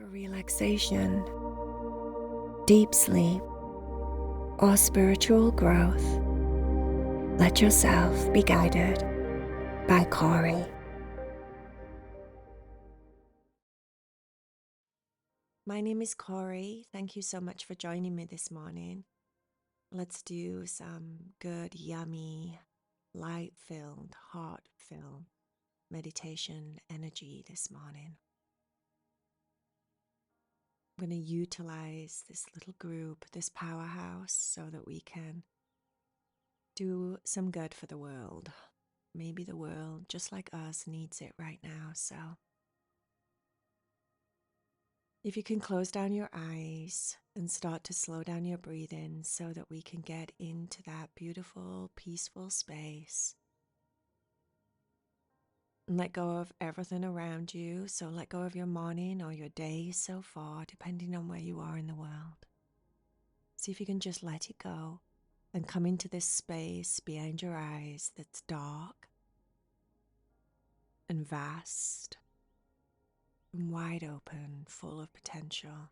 for relaxation, deep sleep, or spiritual growth, let yourself be guided by Cory. My name is Cory. Thank you so much for joining me this morning. Let's do some good, yummy, light-filled, heart-filled meditation energy this morning. I'm going to utilize this little group, this powerhouse, so that we can do some good for the world. Maybe the world, just like us, needs it right now. So if you can close down your eyes and start to slow down your breathing so that we can get into that beautiful, peaceful space. And let go of everything around you. So let go of your morning or your day so far, depending on where you are in the world. See if you can just let it go and come into this space behind your eyes that's dark and vast and wide open, full of potential.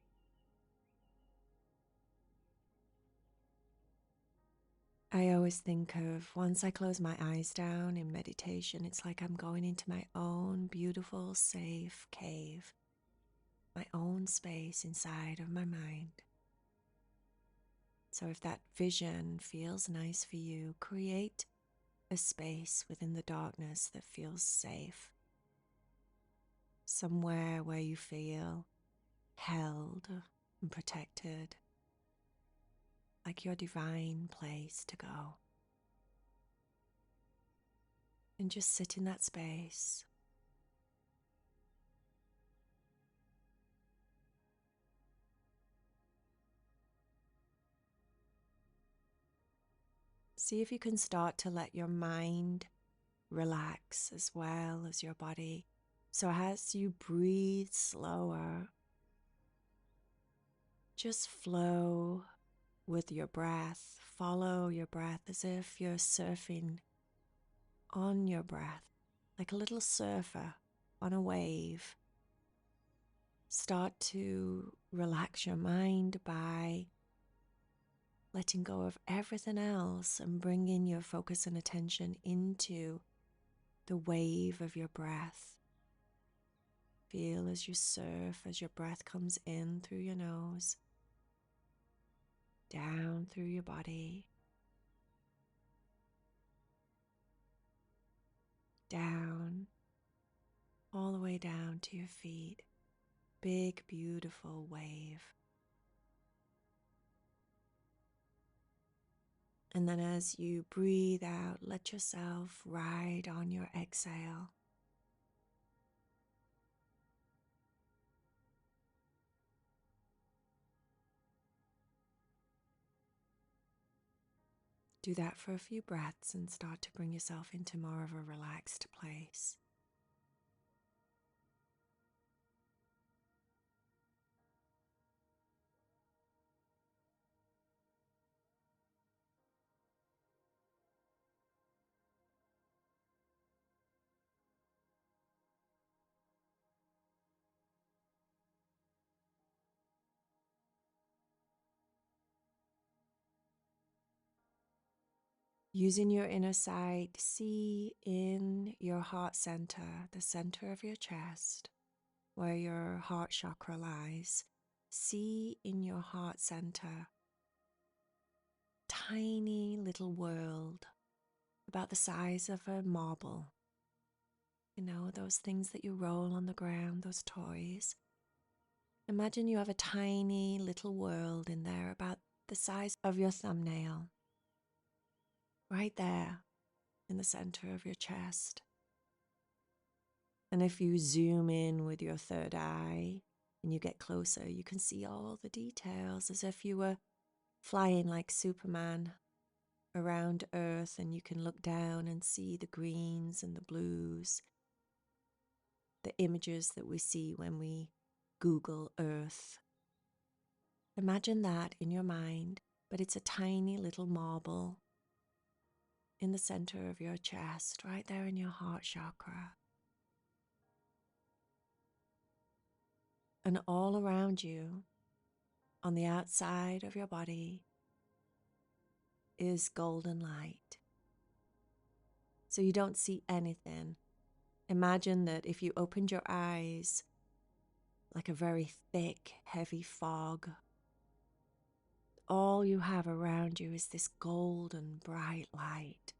I always think of once I close my eyes down in meditation, it's like I'm going into my own beautiful, safe cave, my own space inside of my mind. So if that vision feels nice for you, create a space within the darkness that feels safe. Somewhere where you feel held and protected, like your divine place to go. And just sit in that space. See if you can start to let your mind relax as well as your body. So as you breathe slower, just flow with your breath. Follow your breath as if you're surfing on your breath, like a little surfer on a wave. Start to relax your mind by letting go of everything else and bringing your focus and attention into the wave of your breath. Feel as you surf, as your breath comes in through your nose, down through your body, down, all the way down to your feet. Big, beautiful wave. And then as you breathe out, let yourself ride on your exhale. Do that for a few breaths and start to bring yourself into more of a relaxed place. Using your inner sight, see in your heart center, the center of your chest, where your heart chakra lies. See in your heart center, tiny little world, about the size of a marble. You know, those things that you roll on the ground, those toys. Imagine you have a tiny little world in there about the size of your thumbnail. Right there in the center of your chest. And if you zoom in with your third eye and you get closer, you can see all the details as if you were flying like Superman around Earth, and you can look down and see the greens and the blues, the images that we see when we Google Earth. Imagine that in your mind, but it's a tiny little marble in the center of your chest, right there in your heart chakra. And all around you, on the outside of your body, is golden light. So you don't see anything. Imagine that if you opened your eyes, like a very thick, heavy fog, all you have around you is this golden, bright light.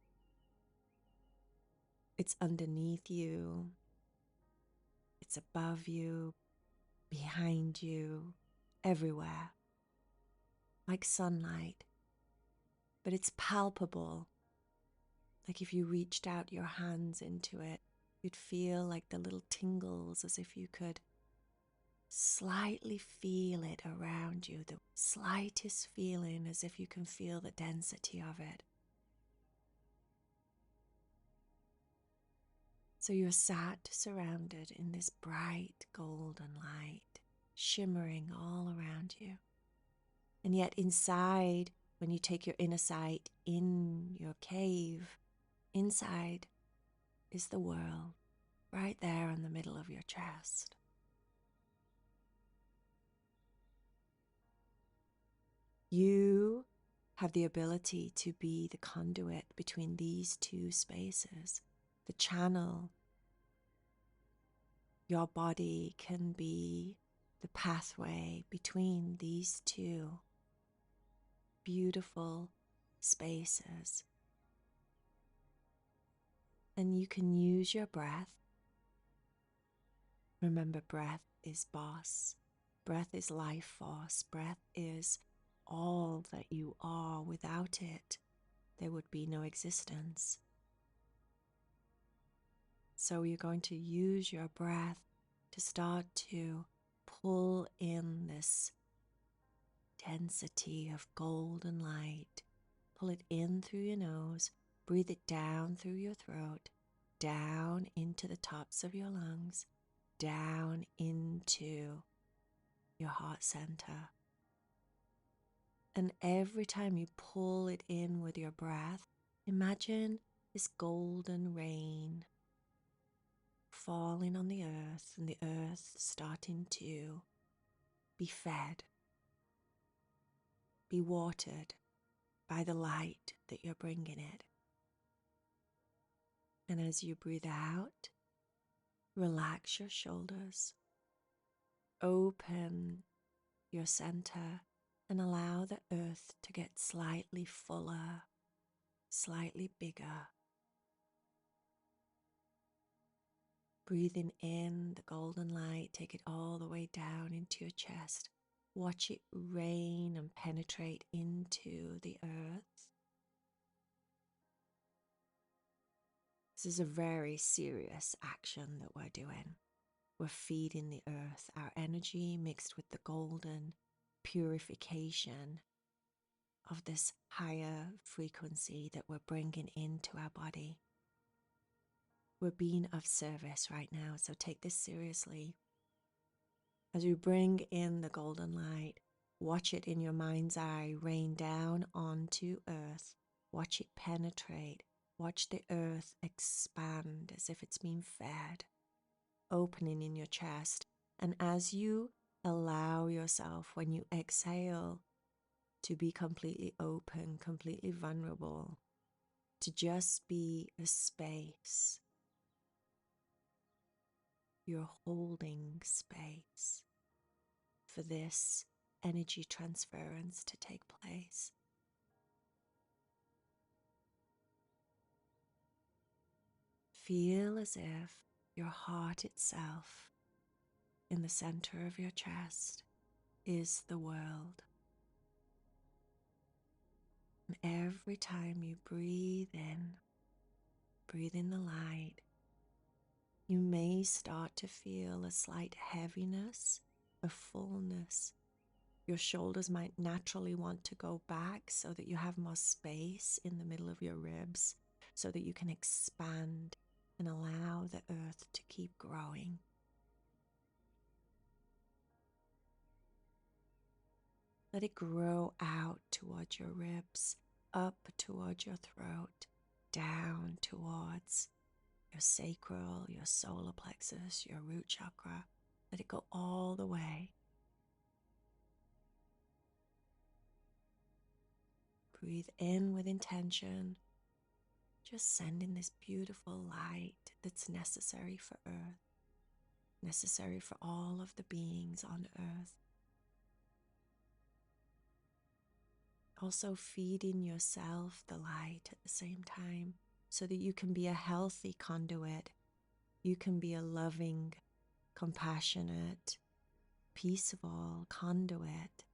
It's underneath you, it's above you, behind you, everywhere, like sunlight. But it's palpable. Like if you reached out your hands into it, you'd feel like the little tingles, as if you could slightly feel it around you, the slightest feeling, as if you can feel the density of it. So you're sat surrounded in this bright golden light, shimmering all around you. And yet inside, when you take your inner sight in your cave, inside is the world, right there in the middle of your chest. You have the ability to be the conduit between these two spaces, the channel. Your body can be the pathway between these two beautiful spaces. And you can use your breath. Remember, breath is boss. Breath is life force. Breath is all that you are. Without it, there would be no existence. So you're going to use your breath to start to pull in this density of golden light. Pull it in through your nose, breathe it down through your throat, down into the tops of your lungs, down into your heart center. And every time you pull it in with your breath, imagine this golden rain falling on the earth, and the earth starting to be fed, be watered by the light that you're bringing it. And as you breathe out, relax your shoulders, open your center, and allow the earth to get slightly fuller, slightly bigger. Breathing in the golden light, take it all the way down into your chest. Watch it rain and penetrate into the earth. This is a very serious action that we're doing. We're feeding the earth our energy mixed with the golden purification of this higher frequency that we're bringing into our body. We're being of service right now, so take this seriously. As we bring in the golden light, watch it in your mind's eye rain down onto earth. Watch it penetrate. Watch the earth expand as if it's being fed, opening in your chest. And as you allow yourself, when you exhale, to be completely open, completely vulnerable, to just be a space, you're holding space for this energy transference to take place. Feel as if your heart itself, in the center of your chest, is the world. And every time you breathe in the light, you may start to feel a slight heaviness, a fullness. Your shoulders might naturally want to go back so that you have more space in the middle of your ribs, so that you can expand and allow the earth to keep growing. Let it grow out towards your ribs, up towards your throat, down towards your sacral, your solar plexus, your root chakra. Let it go all the way. Breathe in with intention, just sending this beautiful light that's necessary for Earth, necessary for all of the beings on Earth. Also feeding yourself the light at the same time so that you can be a healthy conduit. You can be a loving, compassionate, peaceful conduit.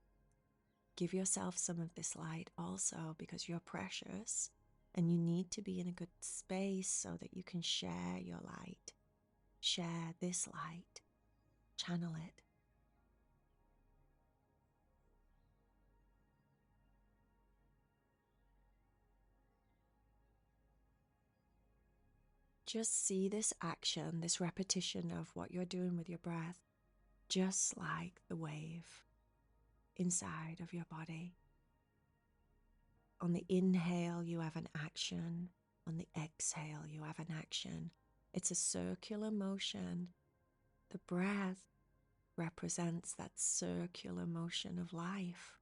Give yourself some of this light also, because you're precious and you need to be in a good space so that you can share your light, share this light, channel it. Just see this action, this repetition of what you're doing with your breath, just like the wave inside of your body. On the inhale, you have an action. On the exhale, you have an action. It's a circular motion. The breath represents that circular motion of life.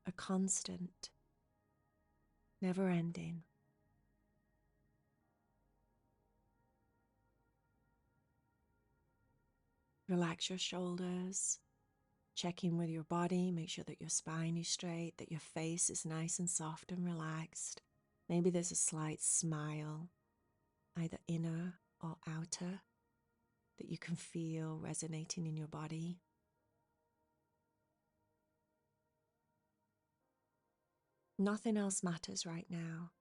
A constant, never ending. Relax your shoulders. Check in with your body. Make sure that your spine is straight, that your face is nice and soft and relaxed. Maybe there's a slight smile, either inner or outer, that you can feel resonating in your body. Nothing else matters right now.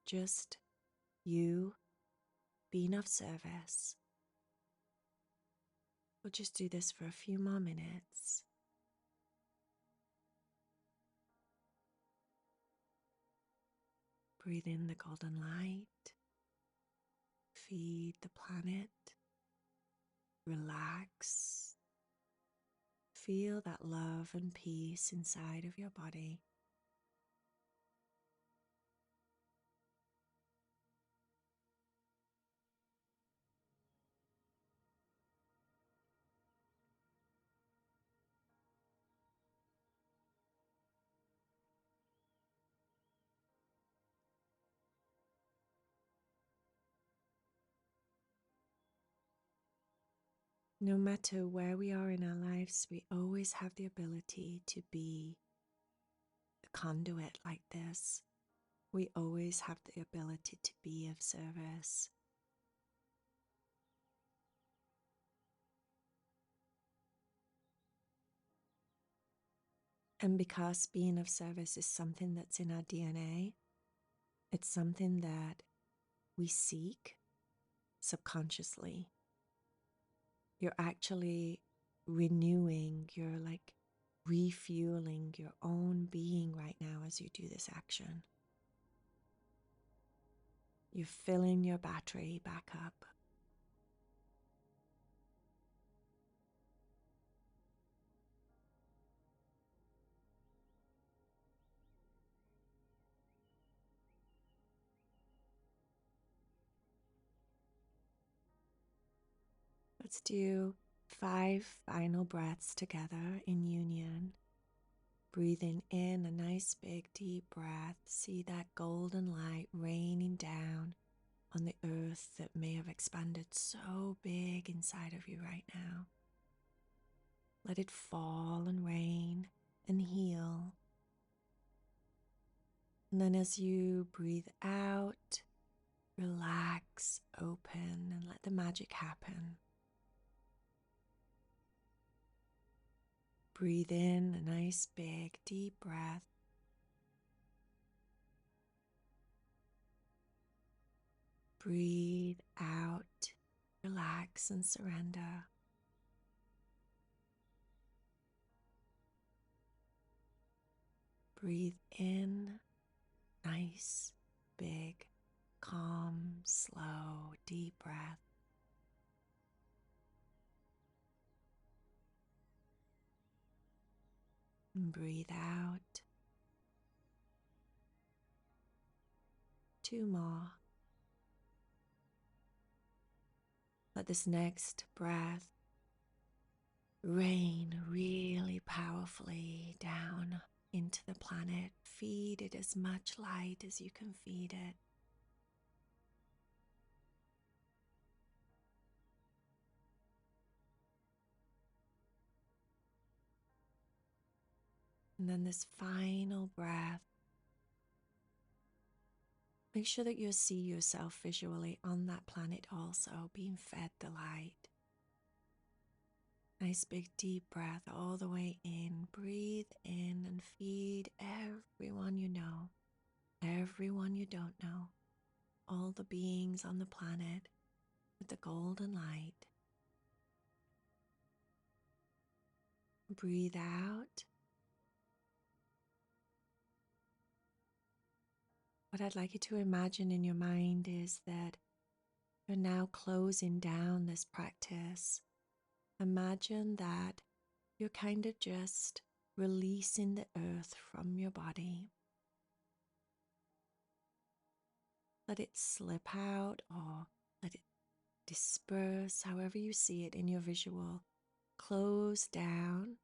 Just you being of service. We'll just do this for a few more minutes. Breathe in the golden light. Feed the planet. Relax. Feel that love and peace inside of your body. No matter where we are in our lives, we always have the ability to be a conduit like this. We always have the ability to be of service. And because being of service is something that's in our DNA, it's something that we seek subconsciously. You're actually renewing, you're like refueling your own being right now as you do this action. You're filling your battery back up. Let's do 5 final breaths together in union. Breathing in a nice big deep breath. See that golden light raining down on the earth that may have expanded so big inside of you right now. Let it fall and rain and heal. And then as you breathe out, relax, open, and let the magic happen. Breathe in a nice big deep breath. Breathe out, relax and surrender. Breathe in, nice, big, calm, slow, deep breath. And breathe out. 2 more. Let this next breath rain really powerfully down into the planet. Feed it as much light as you can feed it. And then this final breath, make sure that you see yourself visually on that planet also, being fed the light. Nice big deep breath all the way in. Breathe in and feed everyone you know, everyone you don't know, all the beings on the planet with the golden light. Breathe out. What I'd like you to imagine in your mind is that you're now closing down this practice. Imagine that you're kind of just releasing the earth from your body. Let it slip out or let it disperse, however you see it in your visual. Close down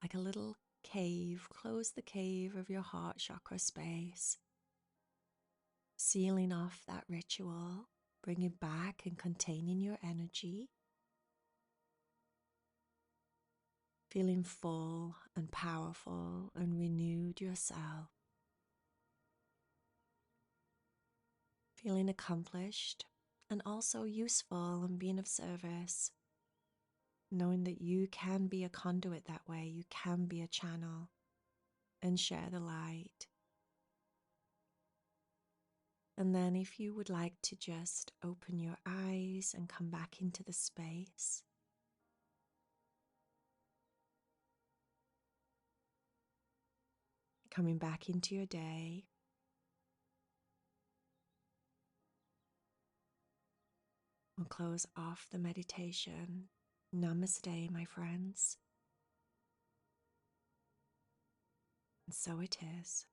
like a little cave. Close the cave of your heart chakra space. Sealing off that ritual, bringing back and containing your energy. Feeling full and powerful and renewed yourself. Feeling accomplished and also useful and being of service. Knowing that you can be a conduit that way, you can be a channel and share the light. And then if you would like to just open your eyes and come back into the space. Coming back into your day. We'll close off the meditation. Namaste, my friends. And so it is.